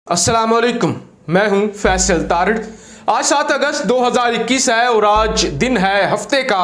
अस्सलाम वालेकुम, मैं हूं फैसल तारड़। आज 7 अगस्त 2021 है और आज दिन है हफ्ते का।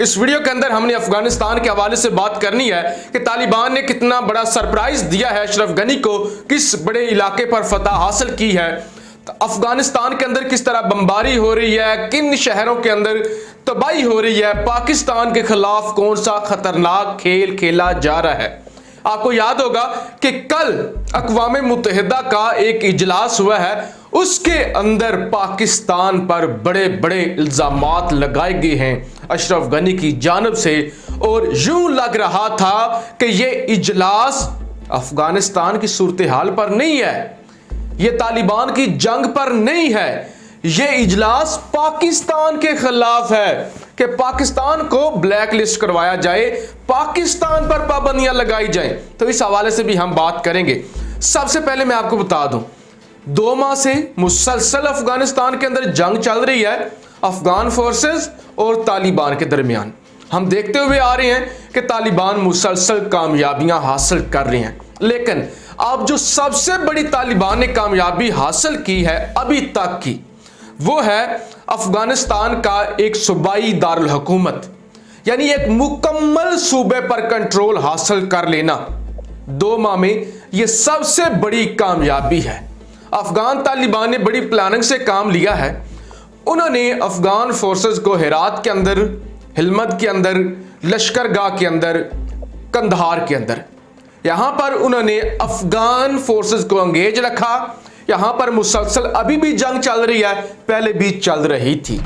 इस वीडियो के अंदर हमने अफगानिस्तान के हवाले से बात करनी है कि तालिबान ने कितना बड़ा सरप्राइज दिया है अशरफ गनी को, किस बड़े इलाके पर फतह हासिल की है, अफगानिस्तान के अंदर किस तरह बमबारी हो रही है, किन शहरों के अंदर तबाही हो रही है, पाकिस्तान के खिलाफ कौन सा खतरनाक खेल खेला जा रहा है। आपको याद होगा कि कल अक़वाम मुत्तहिदा का एक इजलास हुआ है, उसके अंदर पाकिस्तान पर बड़े बड़े इल्जामात लगाए गए हैं अशरफ गनी की जानिब से, और यूं लग रहा था कि यह इजलास अफगानिस्तान की सूरत हाल पर नहीं है, यह तालिबान की जंग पर नहीं है, यह इजलास पाकिस्तान के खिलाफ है कि पाकिस्तान को ब्लैक लिस्ट करवाया जाए, पाकिस्तान पर पाबंदियां लगाई जाए। तो इस हवाले से भी हम बात करेंगे। सबसे पहले मैं आपको बता दूं, 2 माह से मुसलसल अफगानिस्तान के अंदर जंग चल रही है अफगान फोर्सेस और तालिबान के दरमियान। हम देखते हुए आ रहे हैं कि तालिबान मुसलसल कामयाबियां हासिल कर रहे हैं, लेकिन अब जो सबसे बड़ी तालिबान ने कामयाबी हासिल की है अभी तक की, वो है अफगानिस्तान का एक सूबाई दारुल हुकूमत, यानी एक मुकम्मल सूबे पर कंट्रोल हासिल कर लेना। 2 माह में यह सबसे बड़ी कामयाबी है। अफगान तालिबान ने बड़ी प्लानिंग से काम लिया है। उन्होंने अफगान फोर्सेस को हेरात के अंदर, हिलमत के अंदर, लश्करगाह के अंदर, कंधार के अंदर, यहां पर उन्होंने अफगान फोर्सेस को एंगेज रखा। यहां पर मुसलसल अभी भी जंग चल रही है, पहले भी चल रही थी।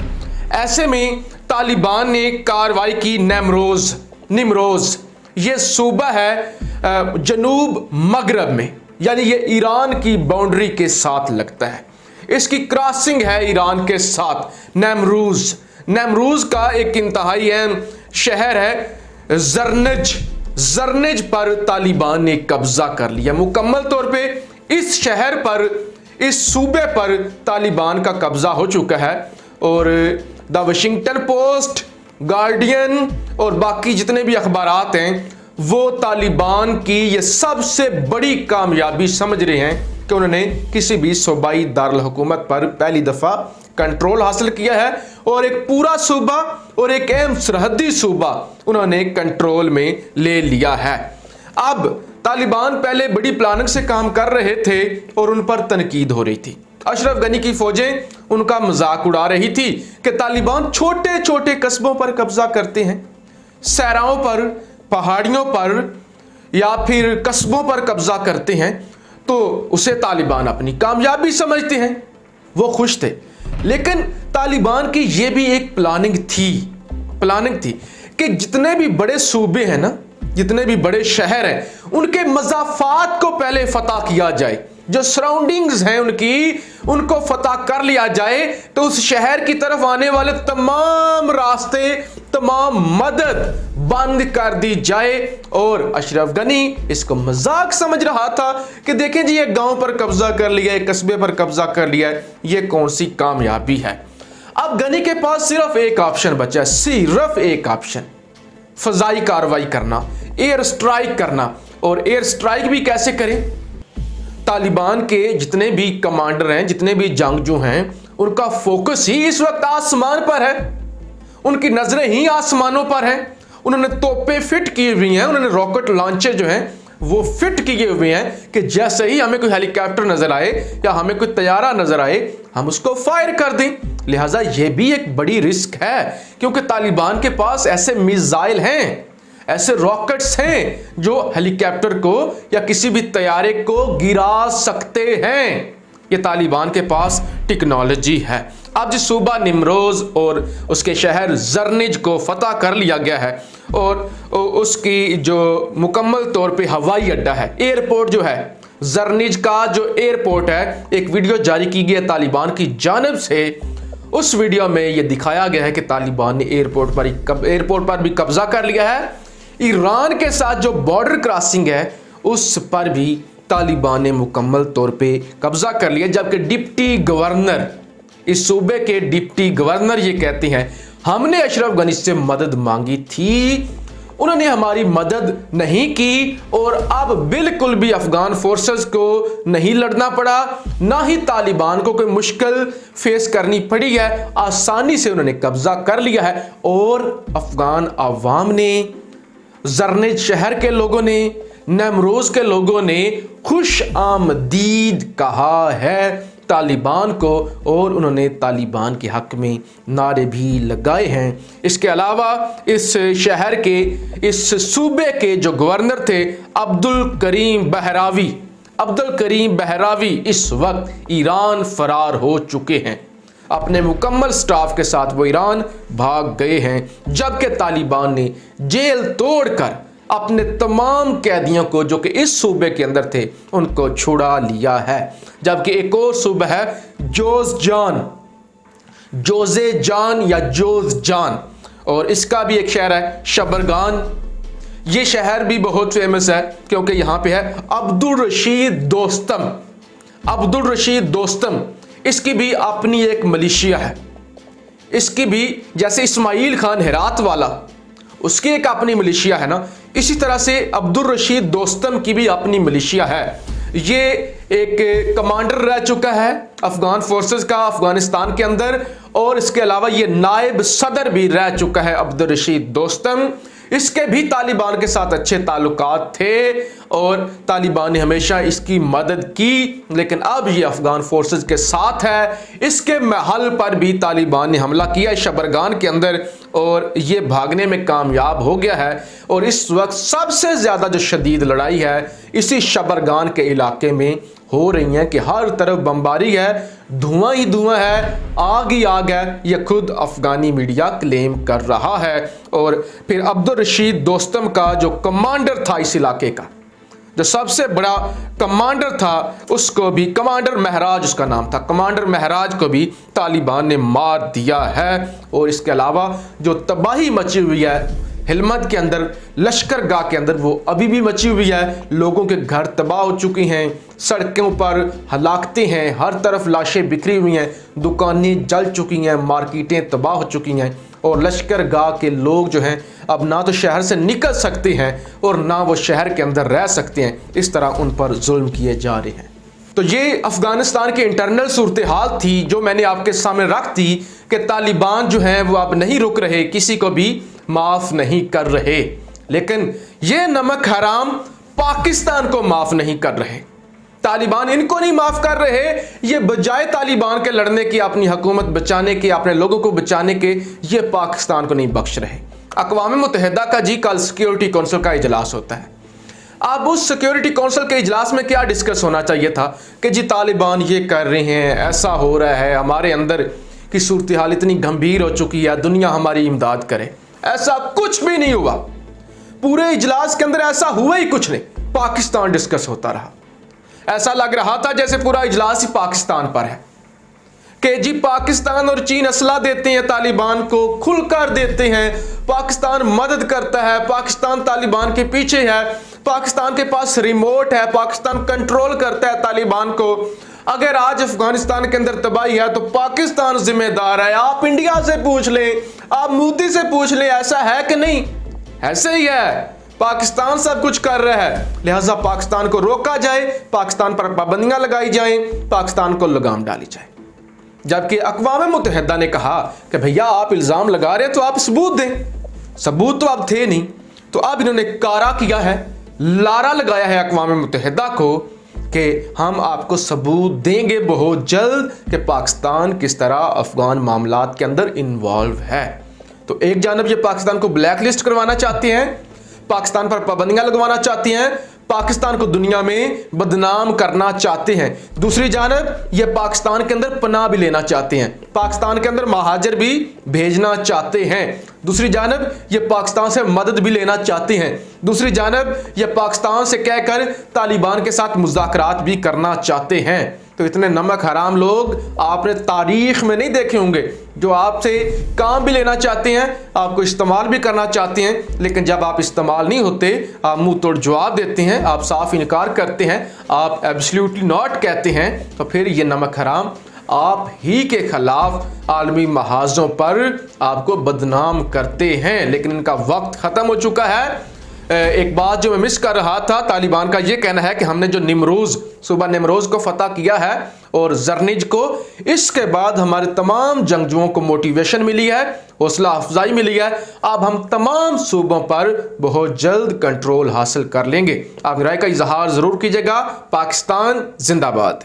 ऐसे में तालिबान ने कार्रवाई की निमरोज, ये सूबा है जनूब मगरब में, यानी ये ईरान की बाउंड्री के साथ लगता है, इसकी क्रॉसिंग है ईरान के साथ। नमरूज का एक इंतहाई अहम शहर है जरनिज पर तालिबान ने कब्जा कर लिया। मुकम्मल तौर पे इस शहर पर, इस सूबे पर तालिबान का कब्जा हो चुका है, और द वाशिंगटन पोस्ट, गार्डियन और बाकी जितने भी अखबारात हैं वो तालिबान की ये सबसे बड़ी कामयाबी समझ रहे हैं कि उन्होंने किसी भी सूबाई दारुल हुकूमत पर पहली दफा कंट्रोल हासिल किया है, और एक पूरा सूबा और एक अहम सरहदी सूबा उन्होंने कंट्रोल में ले लिया है। अब तालिबान पहले बड़ी प्लानिंग से काम कर रहे थे और उन पर तनकीद हो रही थी। अशरफ गनी की फौजें उनका मजाक उड़ा रही थी कि तालिबान छोटे छोटे कस्बों पर कब्जा करते हैं, सहराओं पर, पहाड़ियों पर या फिर कस्बों पर कब्जा करते हैं, तो उसे तालिबान अपनी कामयाबी समझते हैं। वो खुश थे, लेकिन तालिबान की यह भी एक प्लानिंग थी कि जितने भी बड़े सूबे हैं ना, जितने भी बड़े शहर हैं, उनके मज़ाफ़ात को पहले फतह किया जाए, जो सराउंडिंग्स हैं उनको फतह कर लिया जाए, तो उस शहर की तरफ आने वाले तमाम रास्ते, तमाम मदद बंद कर दी जाए। और अशरफ गनी इसको मजाक समझ रहा था कि देखें जी, ये गांव पर कब्जा कर लिया, एक कस्बे पर कब्जा कर लिया, ये कौन सी कामयाबी है। अब गनी के पास सिर्फ एक ऑप्शन बचा है, सिर्फ एक ऑप्शन, फजाई कार्रवाई करना, एयर स्ट्राइक करना। और एयर स्ट्राइक भी कैसे करें? तालिबान के जितने भी कमांडर हैं, जितने भी जंगजू हैं, उनका फोकस ही इस वक्त आसमान पर है, उनकी नजरें ही आसमानों पर हैं। उन्होंने तोपें फिट की हुई हैं, उन्होंने रॉकेट लॉन्चर जो हैं वो फिट किए हुए हैं कि जैसे ही हमें कोई हेलीकॉप्टर नजर आए या हमें कोई तैयारा नजर आए, हम उसको फायर कर दें। लिहाजा यह भी एक बड़ी रिस्क है, क्योंकि तालिबान के पास ऐसे मिसाइल हैं, ऐसे रॉकेट्स हैं जो हेलीकॉप्टर को या किसी भी तैयारे को गिरा सकते हैं। ये तालिबान के पास टेक्नोलॉजी है। अब जिस सूबा निमरोज और उसके शहर जरनिज को फतह कर लिया गया है, और उसकी जो मुकम्मल तौर पे हवाई अड्डा है, एयरपोर्ट जो है, जरनिज का जो एयरपोर्ट है, एक वीडियो जारी की गई है तालिबान की जानिब से। उस वीडियो में यह दिखाया गया है कि तालिबान ने एयरपोर्ट पर भी कब्जा कर लिया है। ईरान के साथ जो बॉर्डर क्रॉसिंग है उस पर भी तालिबान ने मुकम्मल तौर पे कब्जा कर लिया, जबकि डिप्टी गवर्नर, इस सूबे के डिप्टी गवर्नर ये कहते हैं हमने अशरफ गनी से मदद मांगी थी उन्होंने हमारी मदद नहीं की और अब बिल्कुल भी अफगान फोर्सेस को नहीं लड़ना पड़ा, ना ही तालिबान को कोई मुश्किल फेस करनी पड़ी है। आसानी से उन्होंने कब्जा कर लिया है और अफगान अवाम ने, जरनेज शहर के लोगों ने, नमरोज के लोगों ने खुश आमदीद कहा है तालिबान को और उन्होंने तालिबान के हक में नारे भी लगाए हैं। इसके अलावा इस शहर के, इस सूबे के जो गवर्नर थे अब्दुल करीम बहरावी इस वक्त ईरान फरार हो चुके हैं। अपने मुकम्मल स्टाफ के साथ वो ईरान भाग गए हैं, जबकि तालिबान ने जेल तोड़कर अपने तमाम कैदियों को जो कि इस सूबे के अंदर थे उनको छुड़ा लिया है। जबकि एक और सूबा है जोज़ेजान और इसका भी एक शहर है शबरगान। ये शहर भी बहुत फेमस है क्योंकि यहाँ पे है अब्दुल रशीद दोस्तम। इसकी भी अपनी एक मलिशिया है। इसकी भी जैसे इस्माइल खान हेरात वाला, उसकी एक अपनी मलिशिया है ना, इसी तरह से अब्दुल रशीद दोस्तम की भी अपनी मलिशिया है। ये एक कमांडर रह चुका है अफगान फोर्सेस का अफगानिस्तान के अंदर और इसके अलावा ये नायब सदर भी रह चुका है अब्दुल रशीद दोस्तम। इसके भी तालिबान के साथ अच्छे ताल्लुकात थे और तालिबान ने हमेशा इसकी मदद की, लेकिन अब ये अफगान फोर्सेस के साथ है। इसके महल पर भी तालिबान ने हमला किया शबरगान के अंदर और ये भागने में कामयाब हो गया है। और इस वक्त सबसे ज़्यादा जो शदीद लड़ाई है इसी शबरगान के इलाके में हो रही है कि हर तरफ बमबारी है, धुआं ही धुआं है, आग ही आग है। यह खुद अफगानी मीडिया क्लेम कर रहा है। और फिर अब्दुल रशीद दोस्तम का जो कमांडर था इस इलाके का, जो सबसे बड़ा कमांडर था, उसको भी कमांडर महराज उसका नाम था, कमांडर महराज को भी तालिबान ने मार दिया है। और इसके अलावा जो तबाही मची हुई है हिलमत के अंदर, लश्कर गाह के अंदर, वो अभी भी मची हुई है। लोगों के घर तबाह हो चुके हैं, सड़कों पर हलाकतें हैं, हर तरफ लाशें बिखरी हुई हैं, दुकानें जल चुकी हैं, मार्केटें तबाह हो चुकी हैं और लश्कर गाह के लोग जो हैं अब ना तो शहर से निकल सकते हैं और ना वो शहर के अंदर रह सकते हैं। इस तरह उन पर जुल्म किए जा रहे हैं। तो ये अफगानिस्तान की इंटरनल सूरत हाल थी जो मैंने आपके सामने रख दी कि तालिबान जो हैं वो अब नहीं रुक रहे, किसी को भी माफ नहीं कर रहे। लेकिन ये नमक हराम पाकिस्तान को माफ नहीं कर रहे, तालिबान इनको नहीं माफ कर रहे। ये बजाय तालिबान के लड़ने की, अपनी हुकूमत बचाने के, अपने लोगों को बचाने के, ये पाकिस्तान को नहीं बख्श रहे। अक़वाम मुत्तहिदा का जी कल सिक्योरिटी काउंसिल का इजलास होता है। अब उस सिक्योरिटी काउंसिल के इजलास में क्या डिस्कस होना चाहिए था कि जी तालिबान ये कर रहे हैं, ऐसा हो रहा है, हमारे अंदर की सूरत हाल इतनी गंभीर हो चुकी है, दुनिया हमारी इमदाद करे। ऐसा कुछ भी नहीं हुआ। पूरे इजलास के अंदर ऐसा हुआ ही कुछ नहीं, पाकिस्तान डिस्कस होता रहा। ऐसा लग रहा था जैसे पूरा इजलास ही पाकिस्तान पर है कि जी पाकिस्तान और चीन असला देते हैं, तालिबान को खुलकर देते हैं, पाकिस्तान मदद करता है, पाकिस्तान तालिबान के पीछे है, पाकिस्तान के पास रिमोट है, पाकिस्तान कंट्रोल करता है तालिबान को। अगर आज अफगानिस्तान के अंदर तबाही है तो पाकिस्तान जिम्मेदार है। आप इंडिया से पूछ लें, आप मोदी से पूछ लें, ऐसा है कि नहीं? ऐसे ही है, पाकिस्तान सब कुछ कर रहा है, लिहाजा पाकिस्तान को रोका जाए, पाकिस्तान पर पाबंदियां लगाई जाएं, पाकिस्तान को लगाम डाली जाए। जबकि अक़वाम मुत्तहिदा ने कहा कि भैया आप इल्ज़ाम लगा रहे हैं तो आप सबूत दें। सबूत तो अब थे नहीं, तो अब इन्होंने कारा किया है, लारा लगाया है अक़वाम मुत्तहिदा को कि हम आपको सबूत देंगे बहुत जल्द कि पाकिस्तान किस तरह अफगान मामलात के अंदर इन्वॉल्व है। तो एक जानब ये पाकिस्तान को ब्लैक लिस्ट करवाना चाहते हैं, पाकिस्तान पर पाबंदियां लगवाना चाहते हैं, पाकिस्तान को दुनिया में बदनाम करना चाहते हैं। दूसरी जानब ये पाकिस्तान के अंदर पनाह भी लेना चाहते हैं, पाकिस्तान के अंदर महाजर भी भेजना चाहते हैं। दूसरी जानब ये पाकिस्तान से मदद भी लेना चाहते हैं। दूसरी जानब ये पाकिस्तान से कहकर तालिबान के साथ मुज़ाकरात भी करना चाहते हैं। तो इतने नमक हराम लोग आपने तारीख में नहीं देखे होंगे जो आपसे काम भी लेना चाहते हैं, आपको इस्तेमाल भी करना चाहते हैं, लेकिन जब आप इस्तेमाल नहीं होते आप मुंह तोड़ जवाब देते हैं, आप साफ इनकार करते हैं, आप एब्सोल्युटली नॉट कहते हैं, तो फिर ये नमक हराम आप ही के खिलाफ आलमी महाजों पर आपको बदनाम करते हैं। लेकिन इनका वक्त ख़त्म हो चुका है। एक बात जो मैं मिस कर रहा था, तालिबान का ये कहना है कि हमने जो सुबह निमरोज को फतह किया है और जरनिज को, इसके बाद हमारे तमाम जंगजुओं को मोटिवेशन मिली है, हौसला अफजाई मिली है। अब हम तमाम सूबों पर बहुत जल्द कंट्रोल हासिल कर लेंगे। आप राय का इजहार जरूर कीजिएगा। पाकिस्तान जिंदाबाद।